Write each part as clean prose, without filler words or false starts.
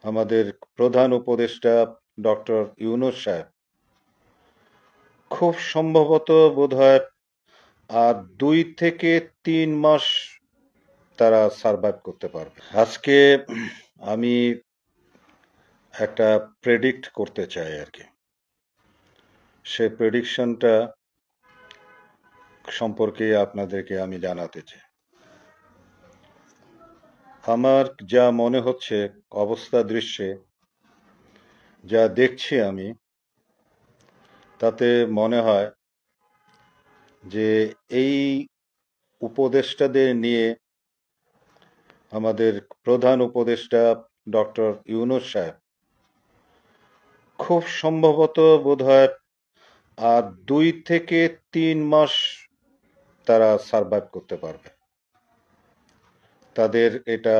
আমাদের প্রধান উপদেষ্টা ডক্টর ইউনূস সাহেব খুব সম্ভবত বোধহয় আর 2 থেকে 3 মাস তারা সার্ভাইভ করতে পারবে। আজকে আমি একটা প্রেডিক্ট করতে চাই আর কি। সে প্রেডিকশনটা সম্পর্কে আপনাদেরকে আমি জানাতে চাই। আমার যা মনে হচ্ছে অবস্থা দৃশ্যে যা দেখছি আমি, তাতে মনে হয় যে এই উপদেষ্টাদের নিয়ে আমাদের প্রধান উপদেষ্টা ডক্টর ইউনূস সাহেব খুব সম্ভবত বোধহয় আর 2 থেকে 3 মাস তারা সার্ভাইভ করতে পারবে। তাদের এটা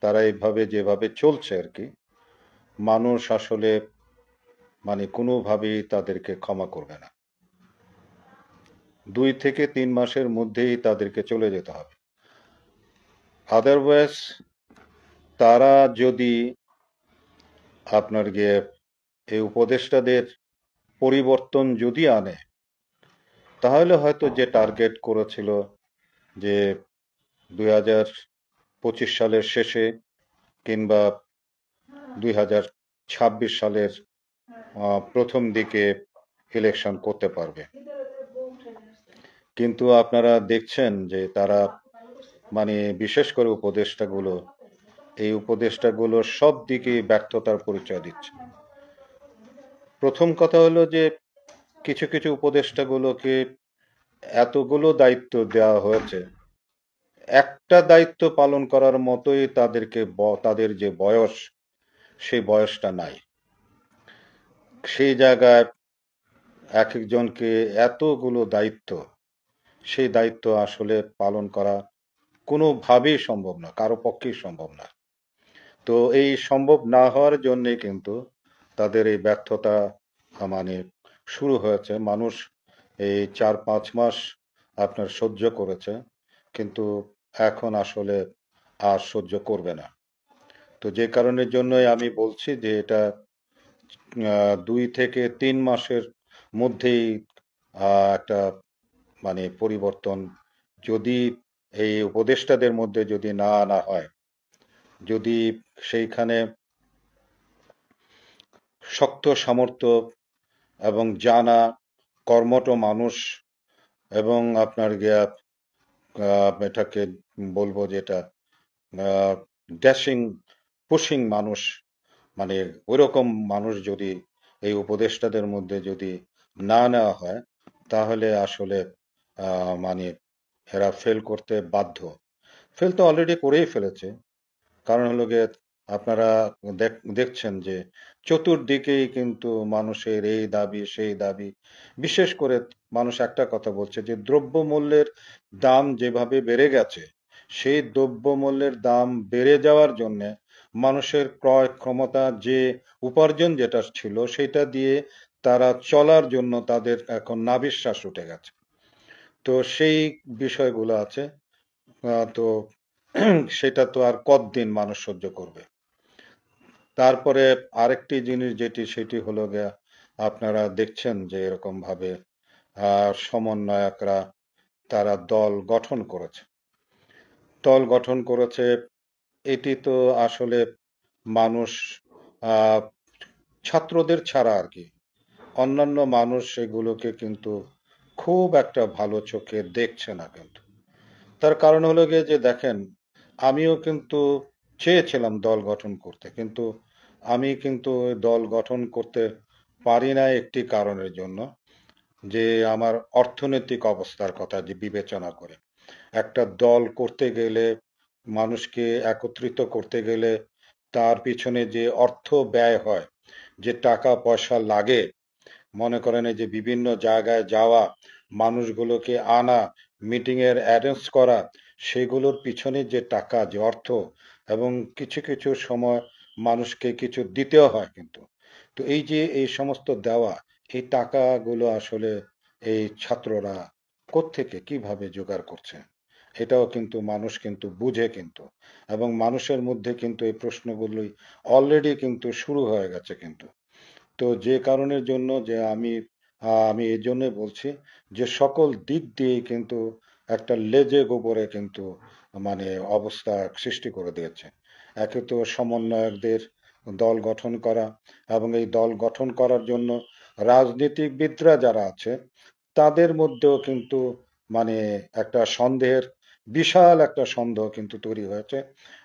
তারা এইভাবে যেভাবে চলছে আর কি, মানুষ আসলে মানে কোনোভাবেই তাদেরকে ক্ষমা করবে না। 2 থেকে 3 মাসের মধ্যেই তাদেরকে চলে যেতে হবে। আদারওয়াইজ তারা যদি আপনার গিয়ে এই উপদেষ্টাদের পরিবর্তন যদি আনে, তাহলে হয়তো যে টার্গেট করেছিল যে 2025 সালের শেষে কিংবা 2026 সালের প্রথম দিকে ইলেকশন করতে পারবে। কিন্তু আপনারা দেখছেন যে তারা মানে বিশেষ করে এই উপদেষ্টাগুলো সব দিকে ব্যর্থতার পরিচয় দিচ্ছে। প্রথম কথা হলো যে কিছু কিছু উপদেষ্টাগুলোকে এতগুলো দায়িত্ব দেওয়া হয়েছে, একটা দায়িত্ব পালন করার মতোই তাদের যে বয়স, সেই বয়সটা নাই। সেই জায়গায় এক একজনকে এতগুলো দায়িত্ব, সেই দায়িত্ব আসলে পালন করা কোনোভাবেই সম্ভব না, কারো পক্ষেই সম্ভব না। তো এই সম্ভব না হওয়ার জন্যে কিন্তু তাদের এই ব্যর্থতা মানে শুরু হয়েছে। মানুষ এই 4-5 মাস আপনার সহ্য করেছে, কিন্তু এখন আসলে আর সহ্য করবে না। তো যে কারণের জন্যই আমি বলছি যে এটা 2 থেকে 3 মাসের মধ্যেই একটা মানে পরিবর্তন যদি এই উপদেষ্টাদের মধ্যে যদি না আনা হয়, যদি সেইখানে শক্ত সামর্থ্য এবং জানা কর্মঠ মানুষ এবং আপনার গিয়া এটাকে বলবো যেটা ড্যাশিং পুশিং মানুষ, মানে ওইরকম মানুষ যদি এই উপদেষ্টাদের মধ্যে যদি না নেওয়া হয়, তাহলে আসলে মানে এরা ফেল করতে বাধ্য। ফেল তো অলরেডি করেই ফেলেছে। কারণ হলো গিয়ে আপনারা দেখছেন যে চতুর্দিকেই কিন্তু মানুষের এই দাবি সেই দাবি। বিশেষ করে মানুষ একটা কথা বলছে যে দ্রব্যমূল্যের দাম যেভাবে বেড়ে গেছে, সেই দ্রব্যমূল্যের দাম বেড়ে যাওয়ার জন্য মানুষের ক্রয় ক্ষমতা, যে উপার্জন যেটা ছিল সেটা দিয়ে তারা চলার জন্য তাদের এখন নাভিশ্বাস উঠে গেছে। তো সেই বিষয়গুলো আছে। তো সেটা তো আর কতদিন মানুষ সহ্য করবে। তারপরে আরেকটি জিনিস সেটি হলো গিয়া, আপনারা দেখছেন যে এরকম ভাবে সমন্বয়করা তারা দল গঠন করেছে। এটি তো আসলে মানুষ আহ ছাত্রদের ছাড়া আর কি অন্যান্য মানুষ সেগুলোকে কিন্তু খুব একটা ভালো চোখে দেখছে না। কিন্তু তার কারণ হলো গিয়ে যে দেখেন, আমিও কিন্তু চেয়েছিলাম দল গঠন করতে, কিন্তু আমি কিন্তু দল গঠন করতে পারি না একটি কারণের জন্য, যে আমার অর্থনৈতিক অবস্থার কথা যে বিবেচনা করে একটা দল করতে গেলে, মানুষকে একত্রিত করতে গেলে তার পিছনে যে অর্থ ব্যয় হয়, যে টাকা পয়সা লাগে, মনে করেন এই যে বিভিন্ন জায়গায় যাওয়া, মানুষগুলোকে আনা, মিটিং এর অ্যারেঞ্জ করা, সেগুলোর পিছনে যে টাকা, যে অর্থ, এবং কিছু কিছু সময় মানুষকে কিছু দিতেও হয় কিন্তু। তো এই যে এই সমস্ত দেওয়া, এই টাকাগুলো আসলে এই ছাত্ররা কোত্থেকে কিভাবে জোগাড় করছে? এটাও কিন্তু মানুষ কিন্তু বুঝে কিন্তু, এবং মানুষের মধ্যে কিন্তু এই প্রশ্নগুলোই অলরেডি কিন্তু শুরু হয়ে গেছে কিন্তু। তো যে কারণের জন্য যে আমি এই জন্যই বলছি যে সকল দিক দিয়ে কিন্তু একটা লেজে গোবরে কিন্তু মানে অবস্থা সৃষ্টি করে দিয়েছে। একে তো সমন্বয়কদের দল গঠন করা, এবং এই দল গঠন করার জন্য রাজনীতিবিদরা যারা আছে তাদের মধ্যেও কিন্তু মানে একটা সন্দেহের, বিশাল একটা সন্দেহ কিন্তু তৈরি হয়েছে,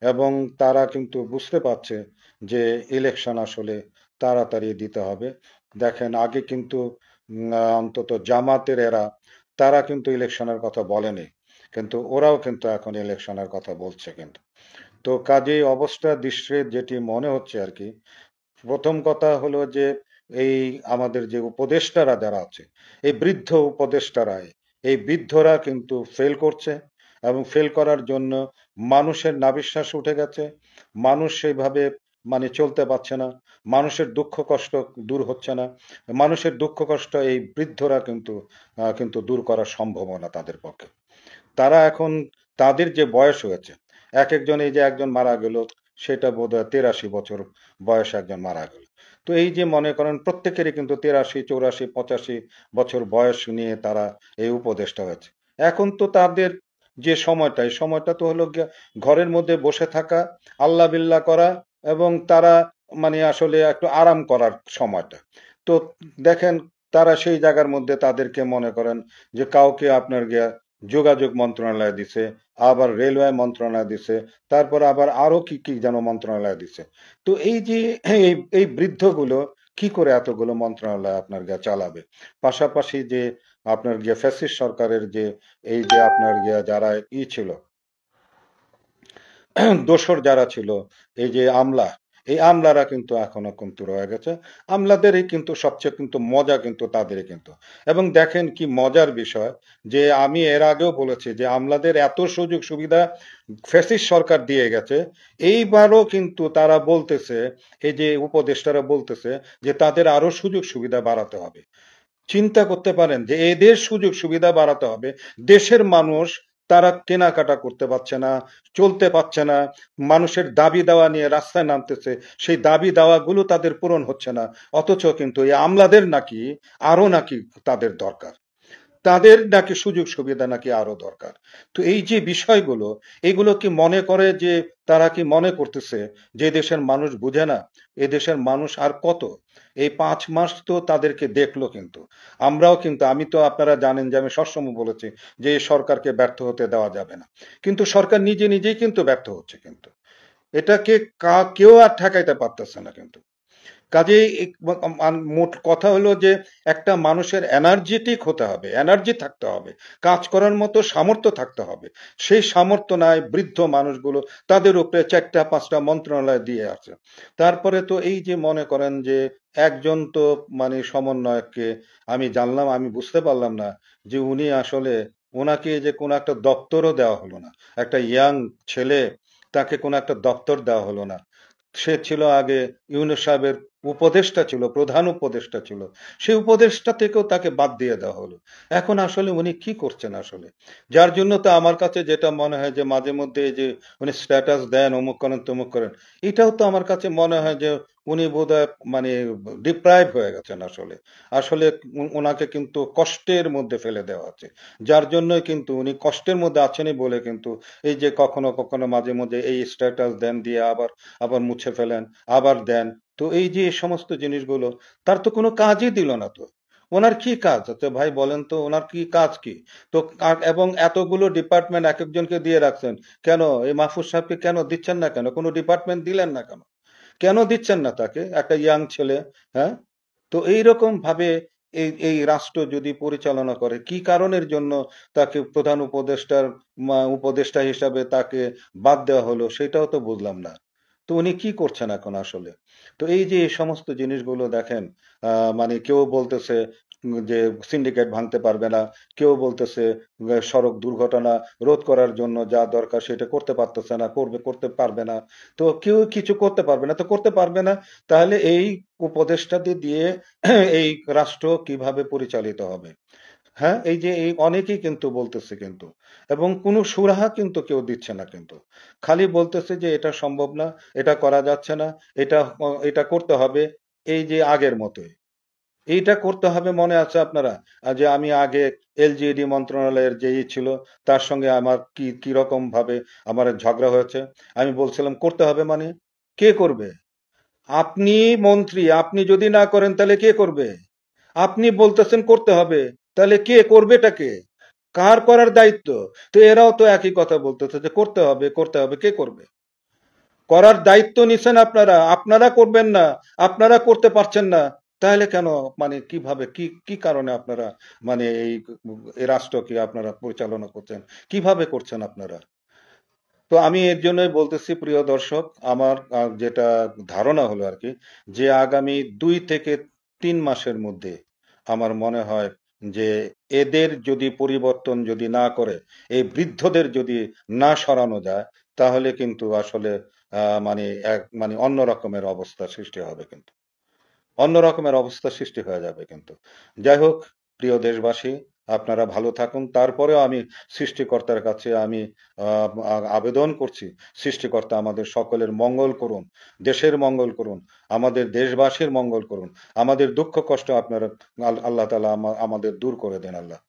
এবং তারা কিন্তু বুঝতে পারছে যে ইলেকশন আসলে তাড়াতাড়ি দিতে হবে। দেখেন আগে কিন্তু অন্তত জামাতের এরা, তারা কিন্তু ইলেকশনের কথা বলেনি, কিন্তু ওরাও কিন্তু এখন ইলেকশনের কথা বলছে কিন্তু। তো কাজেই অবস্থা দৃশ্যে যেটি মনে হচ্ছে আর কি, প্রথম কথা হলো যে এই আমাদের যে উপদেষ্টারা যারা আছে, এই বৃদ্ধ উপদেষ্টারা, এই বৃদ্ধরা কিন্তু ফেল করছে, এবং ফেল করার জন্য মানুষের নাভিশ্বাস উঠে গেছে। মানুষ সেইভাবে মানে চলতে পারছে না, মানুষের দুঃখ কষ্ট দূর হচ্ছে না। মানুষের দুঃখ কষ্ট এই বৃদ্ধরা কিন্তু দূর করা সম্ভব না তাদের পক্ষে। তারা এখন, তাদের যে বয়স হয়েছে, এক একজন, এই যে একজন মারা গেল, সেটা বোধহয় 83 বছর বয়স একজন মারা গেল। তো এই যে মনে করেন প্রত্যেকেরই কিন্তু 83 84 85 বছর বয়স নিয়ে তারা এই উপদেষ্টা হয়েছে। এখন তো তাদের যে সময়টা, এই সময়টা তো হলো গিয়ে ঘরের মধ্যে বসে থাকা, আল্লাহ বিল্লাহ করা, এবং তারা মানে আসলে একটু আরাম করার সময়টা। তো দেখেন, তারা সেই জায়গার মধ্যে তাদেরকে মনে করেন যে কাউকে আপনার গিয়া যোগাযোগ মন্ত্রণালয় দিছে, আবার রেলওয়ে মন্ত্রণালয় দিছে, তারপর আবার আরো কি কি যেন মন্ত্রণালয় দিছে। তো এই যে এই বৃদ্ধগুলো কি করে এতগুলো মন্ত্রণালয় আপনার গিয়া চালাবে? পাশাপাশি যে আপনার গিয়া ফ্যাসিস্ট সরকারের যে এই যে আপনার গিয়া যারা ছিল, দোসর যারা ছিল, এই যে আমলা, এই আমলারা কিন্তু এখনো কিন্তু রয়ে গেছে। আমলাদেরই কিন্তু সবচেয়ে কিন্তু মজা কিন্তু তাদেরই কিন্তু। এবং দেখেন কি মজার বিষয়, যে আমি এর আগেও বলেছি যে আমলাদের এত সুযোগ সুবিধা ফ্যাসিস্ট সরকার দিয়ে গেছে, এইবারও কিন্তু তারা বলতেছে, এই যে উপদেষ্টারা বলতেছে যে তাদের আরো সুযোগ সুবিধা বাড়াতে হবে। চিন্তা করতে পারেন যে এদের সুযোগ সুবিধা বাড়াতে হবে, দেশের মানুষ তারা কেনাকাটা করতে পারছে না, চলতে পারছে না, মানুষের দাবি দাওয়া নিয়ে রাস্তায় নামতেছে, সেই দাবি দাওয়াগুলো তাদের পূরণ হচ্ছে না, অথচ কিন্তু এই আমলাদের নাকি আরো নাকি তাদের দরকার, তাদের নাকি সুযোগ সুবিধা নাকি আরো দরকার। তো এই যে বিষয়গুলো, এগুলো কি মনে করে যে, তারা কি মনে করতেছে যে দেশের মানুষ বুঝে না? এ দেশের মানুষ আর কত, এই 5 মাস তো তাদেরকে দেখলো কিন্তু। আমরাও কিন্তু, আমি তো, আপনারা জানেন যে আমি সবসময় বলেছি যে এই সরকারকে ব্যর্থ হতে দেওয়া যাবে না, কিন্তু সরকার নিজে নিজেই কিন্তু ব্যর্থ হচ্ছে কিন্তু। এটাকে কেউ আর ঠেকাইতে পারতেছে না কিন্তু। কাজেই মোট কথা হলো যে একটা মানুষের এনার্জেটিক হতে হবে, এনার্জি থাকতে হবে, কাজ করার মতো সামর্থ্য থাকতে হবে। সেই সামর্থ্য নাই বৃদ্ধ মানুষগুলো, তাদের উপরে 4টা 5টা মন্ত্রণালয় দিয়ে আছে। তারপরে তো এই যে মনে করেন যে একজন তো মানে সমন্বয়ককে আমি জানলাম, আমি বুঝতে পারলাম না যে উনি আসলে, ওনাকে যে কোনো একটা দপ্তরও দেওয়া হলো না। একটা ইয়াং ছেলে, তাকে কোনো একটা দপ্তর দেওয়া হলো না। সে ছিল আগে ইউনূস সাহেবের উপদেষ্টা ছিল, প্রধান উপদেষ্টা ছিল, সেই উপদেষ্টা থেকেও তাকে বাদ দিয়ে দেওয়া হলো। এখন আসলে উনি কি করছেন আসলে? যার জন্য তো আমার কাছে যেটা মনে হয় যে মাঝে মধ্যে এই যে উনি স্ট্যাটাস দেন, অমুক করেন তমুক করেন, এটাও তো আমার কাছে মনে হয় যে উনি বোধহয় মানে ডিপ্রাইভ হয়ে গেছেন আসলে। আসলে ওনাকে কিন্তু কষ্টের মধ্যে ফেলে দেওয়া আছে, যার জন্যই কিন্তু উনি কষ্টের মধ্যে আছেনই বলে কিন্তু এই যে কখনো কখনো মাঝে মধ্যে এই স্ট্যাটাস দেন, দিয়ে আবার আবার মুছে ফেলেন, আবার দেন। তো এই যে এই সমস্ত জিনিসগুলো, তার তো কোনো কাজই দিল না তো। ওনার কি কাজ আছে ভাই বলেন তো, ওনার কি কাজ কি? তো এবং এতগুলো ডিপার্টমেন্ট এক একজনকে দিয়ে রাখছেন, কেন এই মাহফুজ সাহেবকে কেন দিচ্ছেন না, কেন কোনো ডিপার্টমেন্ট দিলেন না কেন? কেন দিচ্ছেন না তাকে, একটা ইয়াং ছেলে? হ্যাঁ, তো এইরকম ভাবে এই রাষ্ট্র যদি পরিচালনা করে, কি কারণের জন্য তাকে প্রধান উপদেষ্টার উপদেষ্টা হিসাবে তাকে বাদ দেওয়া হলো, সেটাও তো বুঝলাম না। তো উনি কি করছেন এখন আসলে? তো এই যে এই সমস্ত জিনিসগুলো দেখেন, মানে কেউ বলতেছে যে সিন্ডিকেট ভাঙতে পারবে না, কেউ বলতেছে সড়ক দুর্ঘটনা রোধ করার জন্য যা দরকার সেটা করতে পারতেছে না, করতে পারবে না। তো কেউ কিছু করতে পারবে না, তো করতে পারবে না, তাহলে এই উপদেষ্টাদের দিয়ে এই রাষ্ট্র কিভাবে পরিচালিত হবে? হ্যাঁ, এই যে এই অনেকেই কিন্তু বলতেছে কিন্তু, এবং কোনো সুরাহা কিন্তু কেউ দিচ্ছে না কিন্তু। খালি বলতেছে যে এটা সম্ভব না, এটা করা যাচ্ছে না, এটা করতে হবে এই যে আগের মতোই। এইটা করতে হবে, মনে আছে আপনারা? যে আমি আগে এলজিইডি মন্ত্রণালয়ের যেই ছিল তার সঙ্গে আমার কিরকম ভাবে আমার ঝগড়া হয়েছে। আমি বলছিলাম করতে হবে মানে কে করবে? আপনি মন্ত্রী, আপনি যদি না করেন তাহলে কে করবে? আপনি বলতেছেন করতে হবে, তাহলে কে করবেটা কে? কার করার দায়িত্ব? তো এরাও তো একই কথা বলতেছে যে করতে হবে, করতে হবে, কে করবে? করার দায়িত্ব নিছেন আপনারা, আপনারা করবেন না, আপনারা করতে পারছেন না, তাহলে কেন? মানে কিভাবে, কি কি কারণে আপনারা মানে এই রাষ্ট্রকে আপনারা পরিচালনা করছেন? কিভাবে করছেন আপনারা? তো আমি এর জন্যই বলতেছি, প্রিয় দর্শক, আমার যেটা ধারণা হলো আর কি, যে আগামী 2 থেকে 3 মাসের মধ্যে আমার মনে হয় যে এদের যদি পরিবর্তন যদি না করে, এই বৃদ্ধদের যদি না সরানো যায়, তাহলে কিন্তু আসলে মানে মানে অন্য রকমের অবস্থা সৃষ্টি হবে কিন্তু। অন্য রকমের অবস্থা সৃষ্টি হয়ে যাবে কিন্তু। যাই হোক, প্রিয় দেশবাসী, আপনারা ভালো থাকুন। তারপরেও আমি সৃষ্টিকর্তার কাছে আমি আবেদন করছি, সৃষ্টিকর্তা আমাদের সকলের মঙ্গল করুন, দেশের মঙ্গল করুন, আমাদের দেশবাসীর মঙ্গল করুন। আমাদের দুঃখ কষ্ট আপনারা আল্লাহ তাআলা আমাদের দূর করে দেন আল্লাহ।